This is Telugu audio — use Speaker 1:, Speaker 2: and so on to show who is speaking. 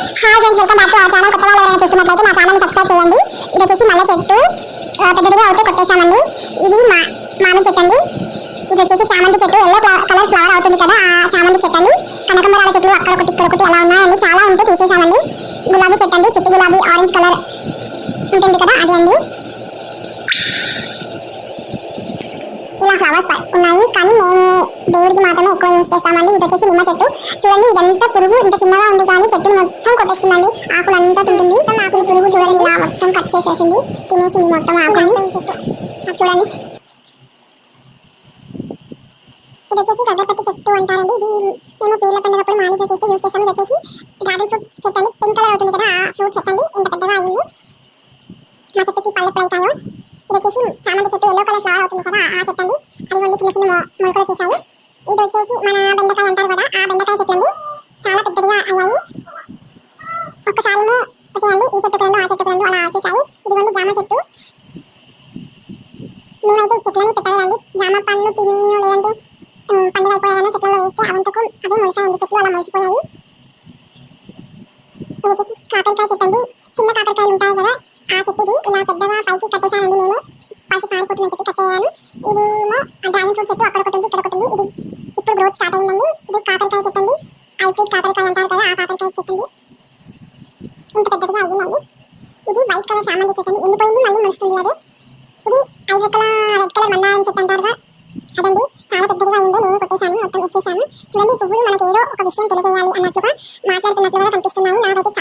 Speaker 1: Hi friends, welcome back to our channel. కొత్త వాళ్ళు ఎవరైనా చూస్తున్నట్లయితే మా ఛానల్ సబ్స్క్రైబ్ చేయండి. ఇది వచ్చేసి మల్లె చెట్టు, పెద్దదిగా అవుతే కొట్టేసామండి. ఇది మామిడి చెట్టు అండి. ఇది వచ్చేసి చామంతి చెట్టు, ఎల్లో కలర్ ఫ్లవర్ అవుతుంది కదా, ఆ చామంతి చెట్టు అండి. కనకంబరాల చెట్లు అక్కడ ఒకటి ఇక్కడ ఒకటి అలా ఉన్నాయండి, చాలా ఉంటే తీసేసామండి. గులాబీ చెట్టు అండి, చిట్టి గులాబీ ఆరెంజ్ కలర్ ఉంటుంది కదా, అది అండి. ఇలా ఫ్లవర్స్ ఉన్నాయి, కానీ మేము దేవుడికి మాత్రమే ఎక్కువ యూజ్ చేస్తామండి. ఇది వచ్చేసి నిమ్మ చెట్టు చూడండి, ఇదంతా పురుగు ఇంత చిన్నగా ఉంది కానీ చెట్టు మొత్తం కొట్టేస్తుందండి. ఆకులంతా తింటుంది. ఈ పురుగు చూడండి ఇలా మొత్తం కట్ చేసేసింది, తినేసింది మొత్తం ఆకుని. చూడండి, ఇది వచ్చేసి గద్దపత్తి చెట్టు అంటారండి. ఇది మేము పీర్ల పండుగప్పుడు మాలిక చేస్తే యూజ్ చేస్తాము. ఇది వచ్చేసి డ్రాగన్ ఫ్రూట్ చెట్టు అండి, పింక్ కలర్ అవుతుంది కదా, ఆ ఫ్రూట్ చెట్టు అండి. ఇంత పెద్దగా అయ్యింది, మా చెట్టుకి పళ్ళు ఎప్పుడు అవుతాయో. ఇది వచ్చేసి చామంతి చెట్టు, ఎల్లో కలర్ ఫ్లవర్ అవుతుంది కదా, ఆ చెట్టు అండి. అది వండి చిన్న చిన్న మొలకలు వచ్చేసాయి. ఇది వచ్చేసి మన బెండకాయ అంటారు కదా, ఆ బెండకాయ చెట్టు అండి, చాలా పెద్దదిగా అయ్యాయి. ఒక్కసారి వచ్చేయండి, ఈ చెట్టుకు రెండు ఆ చెట్టుకు రెండు అలా వచ్చేసాయి. ఇదిగోండి జామ చెట్టు. మేమైతే ఈ చెట్లని పెట్టలేదండి, జామ పండ్లు తిని లేదంటే పండుగ అయిపోయాను చెట్లలో వేస్తే అవంతకు అదే మొలిసాయండి, చెట్లు అలా మొలిసిపోయాయి. ఇది వచ్చేసి కాకరకాయ చెట్టు అండి, చిన్న కాకరకాయలు ఉంటాయి కదా, ఆ చెట్టుది ఇలా పెద్దగా పైకి కట్టేశానండి. నేనే పైకి పారిపోతున్న చెట్టు కట్టేయాను. ఇదేమో డ్రాగన్ ఫ్రూట్ చెట్టు, అక్కడ ఒకటి ఉంది ఇక్కడ ఒకటి ఉంది. ఇది ఇప్పుడు గ్రోత్ స్టార్ట్ అయిందండి. ఇది కాకరకాయ చెట్టు అండి, హైబ్రిడ్ కాకరకాయ అంటారు కదా, ఆ కాకరకాయ చెట్టు అండి. ఇంత పెద్దదిగా అయ్యిందండి. ఇది వైట్ కలర్ చామంతి చెట్టు అండి, ఎండిపోయింది మళ్ళీ మొలుస్తుంది. అదే ఇది రెడ్ కలర్ మందారం చెట్టు అంటారు కదా, అదండి. చాలా పెద్దదిగా ఉండే నేను కొట్టేశాను, మొత్తం ఇచ్చేసాను. చూడండి, ఈ పువ్వులు మనకి ఏదో ఒక విషయం తెలియజేయాలి అన్నట్లుగా మాట్లాడుతున్నట్లుగా కనిపిస్తున్నాయి. నాకైతే